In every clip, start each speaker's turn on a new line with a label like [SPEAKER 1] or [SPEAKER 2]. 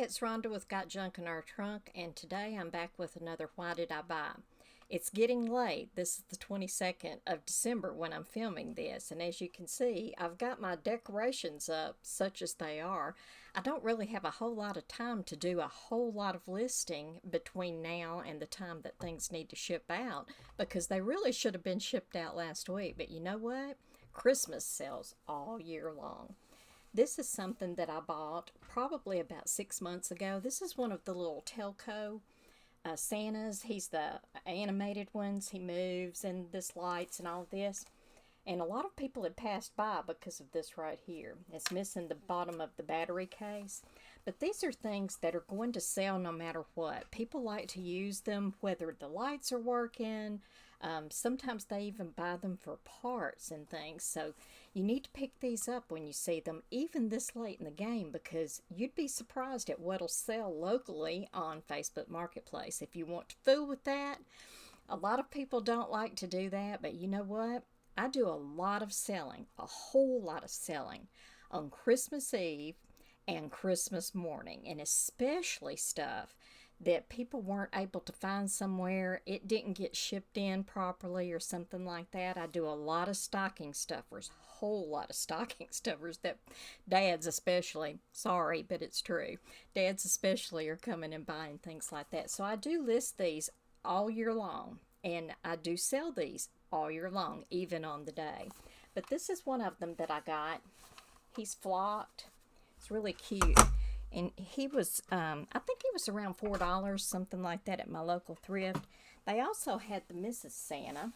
[SPEAKER 1] it's Rhonda with Got Junk in Our Trunk, and today I'm back with another Why Did I Buy? It's getting late. This is the 22nd of December when I'm filming this, and as you can see, I've got my decorations up, such as they are. I don't really have a whole lot of time to do a whole lot of listing between now and the time that things need to ship out, because they really should have been shipped out last week, but you know what? Christmas sells all year long. This is something that I bought probably about 6 months ago. This is one of the little Telco Santas. He's the animated ones. He moves and this lights and all this. And a lot of people had passed by because of this right here. It's missing the bottom of the battery case. But these are things that are going to sell no matter what. People like to use them whether the lights are working. Sometimes they even buy them for parts and things. So you need to pick these up when you see them, even this late in the game, because you'd be surprised at what'll sell locally on Facebook Marketplace. If you want to fool with that, a lot of people don't like to do that, but you know what? I do a lot of selling, a whole lot of selling on Christmas Eve and Christmas morning, and especially stuff that people weren't able to find somewhere. It didn't get shipped in properly or something like that. I do a lot of stocking stuffers, a whole lot of stocking stuffers that dads especially, sorry, but it's true. Dads especially are coming and buying things like that. So I do list these all year long, and I do sell these all year long, even on the day. But this is one of them that I got. He's flocked. It's really cute. And he was, I think he was around $4, something like that, at my local thrift. They also had the Mrs. Santa,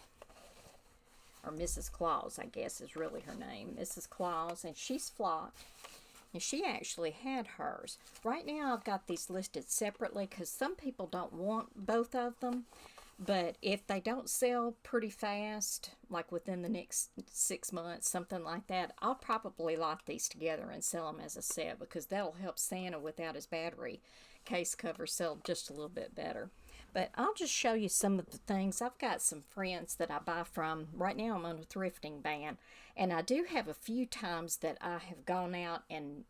[SPEAKER 1] or Mrs. Claus, I guess is really her name, Mrs. Claus, and she's flocked. And she actually had hers. Right now I've got these listed separately because some people don't want both of them. But if they don't sell pretty fast, like within the next 6 months, something like that, I'll probably lock these together and sell them as a set, because that'll help Santa without his battery case cover sell just a little bit better. But I'll just show you some of the things. I've got some friends that I buy from. Right now I'm on a thrifting ban, and I do have a few times that I have gone out and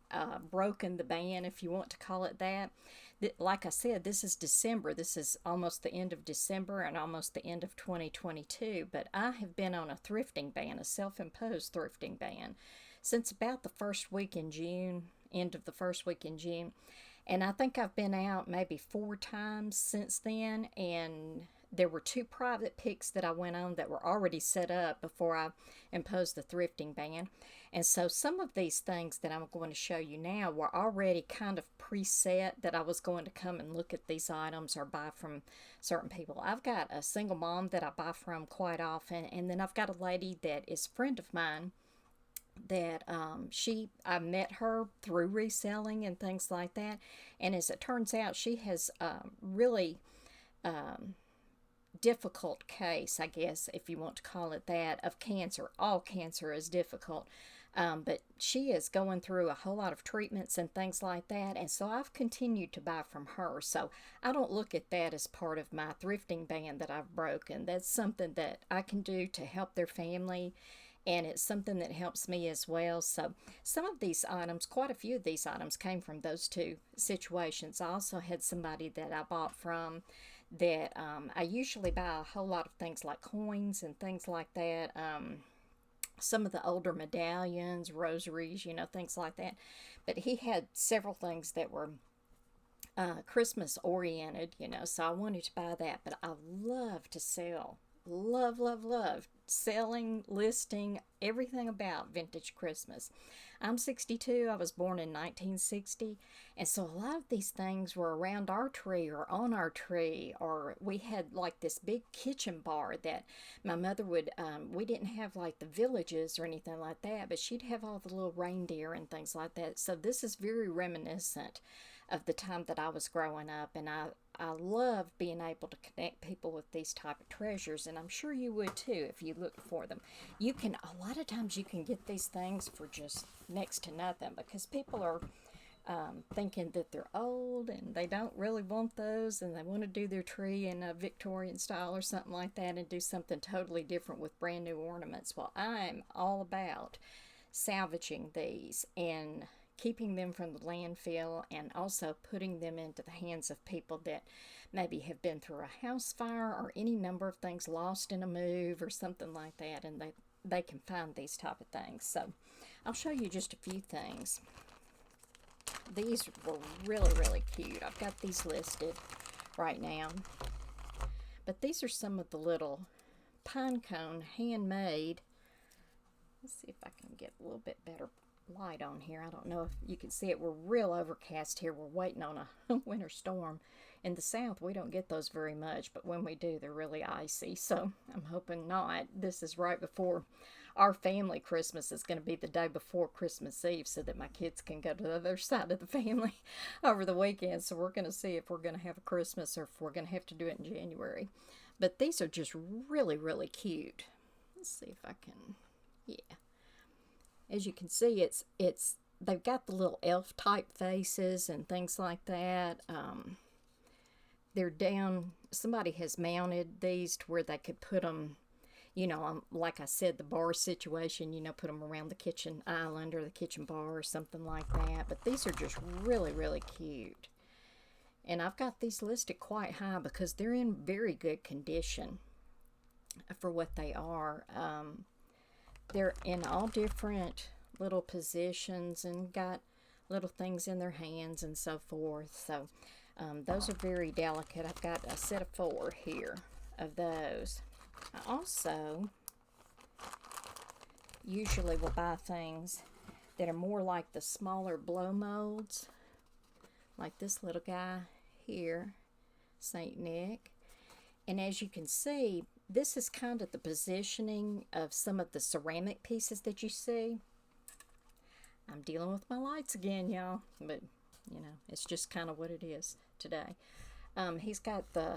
[SPEAKER 1] broken the ban, if you want to call it that. Like I said, this is December. This is almost the end of December and almost the end of 2022. But I have been on a thrifting ban, a self-imposed thrifting ban, since about the first week in June, end of the first week in June. And I think I've been out maybe 4 times since then, and there were 2 private picks that I went on that were already set up before I imposed the thrifting ban. And so some of these things that I'm going to show you now were already kind of preset, that I was going to come and look at these items or buy from certain people. I've got a single mom that I buy from quite often, and then I've got a lady that is a friend of mine that I met her through reselling and things like that. And as it turns out, she has really difficult case, I guess, if you want to call it that, of cancer. All cancer is difficult. But she is going through a whole lot of treatments and things like that, and so I've continued to buy from her. So I don't look at that as part of my thrifting ban that I've broken. That's something that I can do to help their family, and it's something that helps me as well. So some of these items, quite a few of these items, came from those 2 situations. I also had somebody that I bought from that I usually buy a whole lot of things like coins and things like that. Some of the older medallions, rosaries, things like that. But he had several things that were Christmas oriented, so I wanted to buy that. But I love to sell. Love, love, love selling, listing, everything about vintage Christmas. I'm 62. I was born in 1960. And so a lot of these things were around our tree or on our tree, or we had like this big kitchen bar that my mother would, we didn't have like the villages or anything like that, but she'd have all the little reindeer and things like that. So this is very reminiscent of the time that I was growing up, and I love being able to connect people with these type of treasures, and I'm sure you would too if you look for them. A lot of times you can get these things for just next to nothing, because people are thinking that they're old and they don't really want those, and they want to do their tree in a Victorian style or something like that and do something totally different with brand new ornaments. Well, I'm all about salvaging these and keeping them from the landfill and also putting them into the hands of people that maybe have been through a house fire or any number of things, lost in a move or something like that, and they can find these type of things. So I'll show you just a few things. These were really, really cute. I've got these listed right now. But these are some of the little pine cone handmade. Let's see if I can get a little bit better light on here. I don't know if you can see it. We're real overcast here. We're waiting on a winter storm. In the south, we don't get those very much, but when we do, they're really icy. So I'm hoping not. This is right before our family Christmas is going to be the day before Christmas Eve, so that my kids can go to the other side of the family over the weekend. So we're going to see if we're going to have a Christmas or if we're going to have to do it in January. But these are just really, really cute. Let's see if I can, yeah. As you can see, they've got the little elf type faces and things like that. They're down, somebody has mounted these to where they could put them, you know, like I said, the bar situation, you know, put them around the kitchen island or the kitchen bar or something like that. But these are just really, really cute. And I've got these listed quite high because they're in very good condition for what they are. They're in all different little positions and got little things in their hands and so forth. So those are very delicate. I've got a set of 4 here of those. I also usually will buy things that are more like the smaller blow molds, like this little guy here, Saint Nick. And as you can see, this is kind of the positioning of some of the ceramic pieces that you see. I'm dealing with my lights again, y'all, but you know, it's just kind of what it is today. He's got the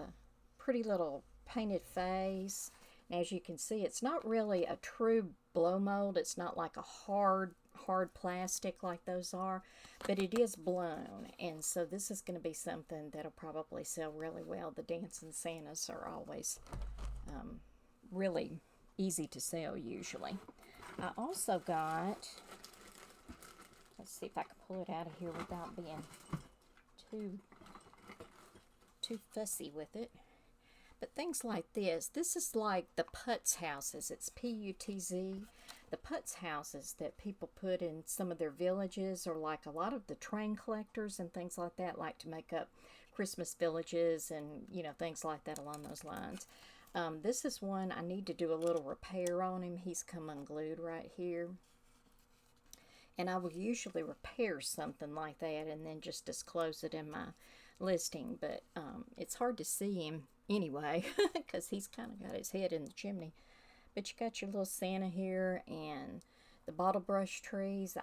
[SPEAKER 1] pretty little painted face. And as you can see, it's not really a true blow mold. It's not like a hard plastic like those are, but it is blown. And so this is going to be something that'll probably sell really well. The Dancing Santas are always really easy to sell usually. I also got, let's see if I can pull it out of here without being too fussy with it. But things like this is like the putz houses. It's P-U-T-Z. The putz houses that people put in some of their villages, or like a lot of the train collectors and things like that like to make up Christmas villages and, you know, things like that along those lines. This is one I need to do a little repair on him. He's come unglued right here. And I will usually repair something like that and then just disclose it in my listing. But it's hard to see him anyway because he's kind of got his head in the chimney. But you got your little Santa here and the bottle brush trees.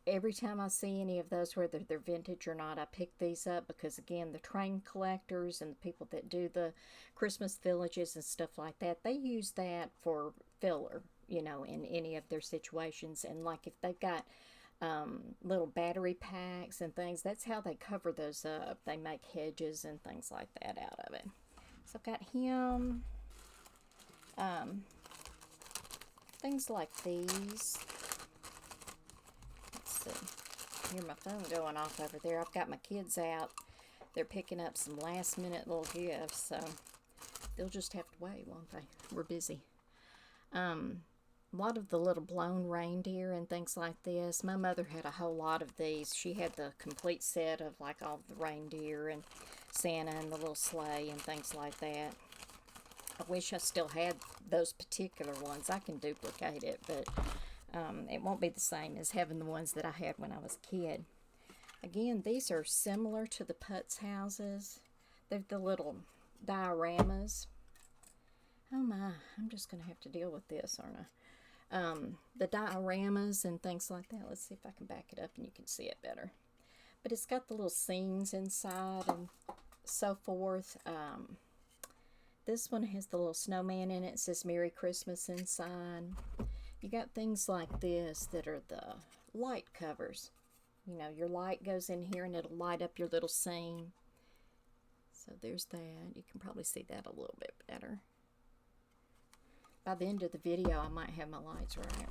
[SPEAKER 1] Every time I see any of those, whether they're vintage or not, I pick these up because, again, the train collectors and the people that do the Christmas villages and stuff like that, they use that for filler, you know, in any of their situations. And like if they've got little battery packs and things, that's how they cover those up. They make hedges and things like that out of it. So I've got him. Things like these. Let's see. Hear my phone going off over there. I've got my kids out. They're picking up some last minute little gifts, so they'll just have to wait, won't they? We're busy. A lot of the little blown reindeer and things like this. My mother had a whole lot of these. She had the complete set of like all the reindeer and Santa and the little sleigh and things like that. I wish I still had those particular ones. I can duplicate it, but it won't be the same as having the ones that I had when I was a kid. Again, these are similar to the putz houses. They're the little dioramas. Oh my, I'm just going to have to deal with this, aren't I? The dioramas and things like that. Let's see if I can back it up and you can see it better. But it's got the little scenes inside and so forth. This one has the little snowman in it. It says Merry Christmas inside. You got things like this that are the light covers. You know, your light goes in here and it'll light up your little scene. So there's that. You can probably see that a little bit better. By the end of the video, I might have my lights right.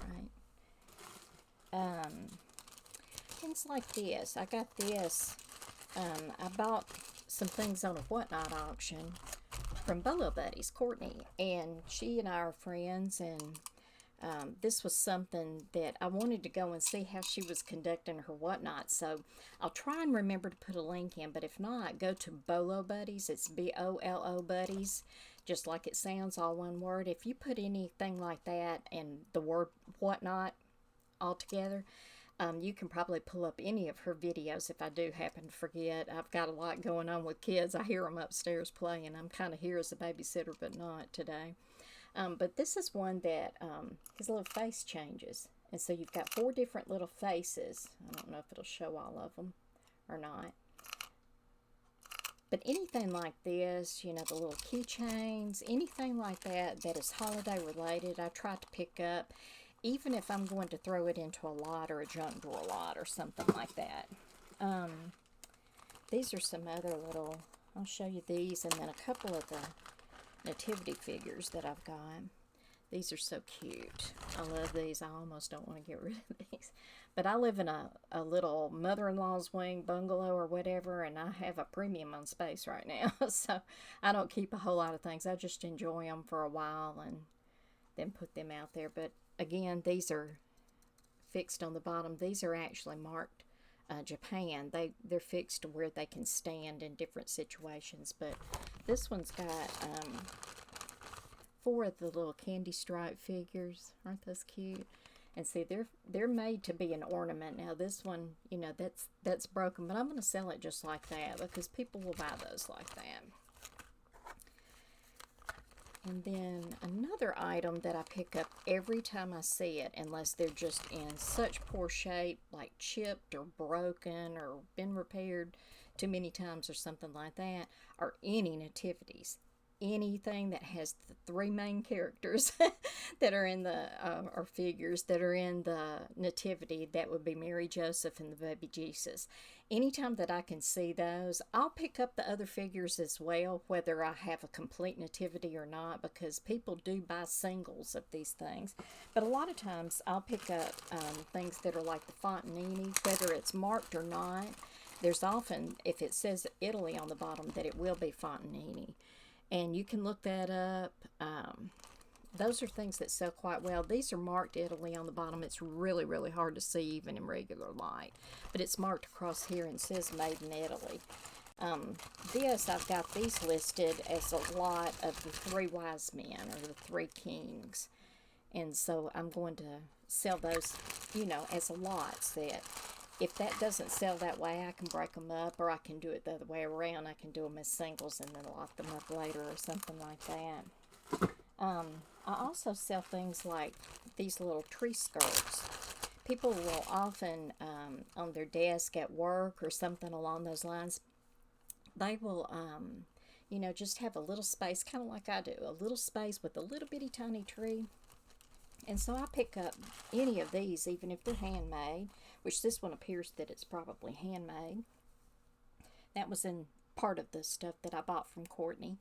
[SPEAKER 1] things like this. I got this. I bought some things on a Whatnot auction from BOLO Buddies, Courtney, and she and I are friends, and this was something that I wanted to go and see how she was conducting her Whatnot, so I'll try and remember to put a link in, but if not, go to BOLO Buddies. It's BOLO Buddies, just like it sounds, all one word. If you put anything like that and the word Whatnot all together, you can probably pull up any of her videos if I do happen to forget. I've got a lot going on with kids. I hear them upstairs playing. I'm kind of here as a babysitter, but not today. But this is one that his little face changes. And so you've got 4 different little faces. I don't know if it'll show all of them or not. But anything like this, you know, the little keychains, anything like that that is holiday related, I try to pick up. Even if I'm going to throw it into a lot or a junk drawer lot or something like that. These are some other little, I'll show you these, and then a couple of the Nativity figures that I've got. These are so cute. I love these. I almost don't want to get rid of these. But I live in a little mother-in-law's wing bungalow or whatever, and I have a premium on space right now. So I don't keep a whole lot of things. I just enjoy them for a while and then put them out there. But again, these are fixed on the bottom. These are actually marked Japan. They're fixed to where they can stand in different situations. But this one's got 4 of the little candy stripe figures. Aren't those cute? And see, they're made to be an ornament. Now this one, you know, that's broken, but I'm going to sell it just like that because people will buy those like that. And then another item that I pick up every time I see it, unless they're just in such poor shape, like chipped or broken or been repaired too many times or something like that, are any nativities. Anything that has the 3 main characters that are in the, or figures that are in the nativity, that would be Mary, Joseph, and the baby Jesus. Anytime that I can see those, I'll pick up the other figures as well, whether I have a complete nativity or not, because people do buy singles of these things. But a lot of times I'll pick up things that are like the fontanini, whether it's marked or not. There's often, if it says Italy on the bottom, that it will be fontanini. And you can look that up. Those are things that sell quite well. These are marked Italy on the bottom. It's really, really hard to see even in regular light. But it's marked across here and says Made in Italy. I've got these listed as a lot of the 3 wise men or the 3 kings. And so I'm going to sell those, you know, as a lot set. If that doesn't sell that way, I can break them up, or I can do it the other way around. I can do them as singles and then lock them up later or something like that. I also sell things like these little tree skirts. People will often, on their desk at work or something along those lines, they will, you know, just have a little space, kind of like I do, a little space with a little bitty tiny tree. And so I pick up any of these, even if they're handmade, which this one appears that it's probably handmade. That was in part of the stuff that I bought from Courtney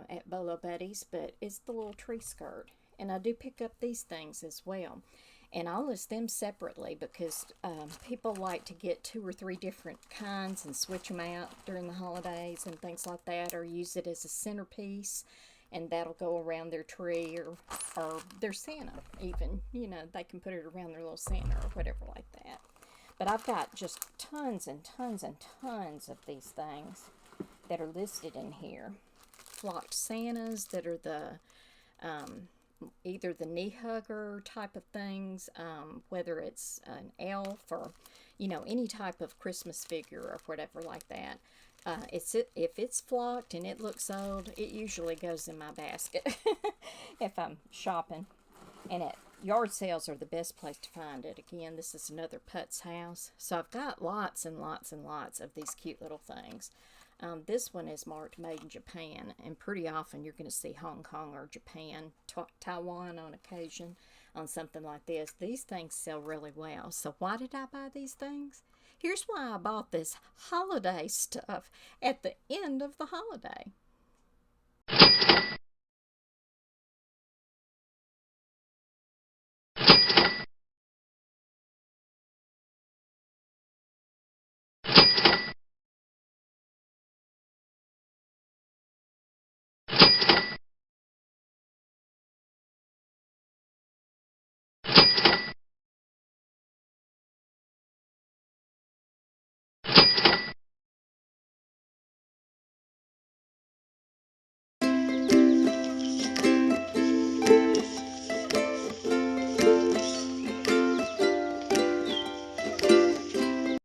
[SPEAKER 1] at BOLO Buddies, but it's the little tree skirt. And I do pick up these things as well. And I'll list them separately because people like to get 2 or 3 different kinds and switch them out during the holidays and things like that, or use it as a centerpiece. And that'll go around their tree or their Santa even. You know, they can put it around their little Santa or whatever like that. But I've got just tons and tons and tons of these things that are listed in here. Flocked Santas that are the either the knee hugger type of things, whether it's an elf or, you know, any type of Christmas figure or whatever like that. If it's flocked and it looks old, it usually goes in my basket if I'm shopping. And at yard sales are the best place to find it. Again, this is another Putz house. So I've got lots and lots and lots of these cute little things. This one is marked Made in Japan, and pretty often you're going to see Hong Kong or Japan, Taiwan on occasion on something like this. These things sell really well. So why did I buy these things? Here's why I bought this holiday stuff at the end of the holiday.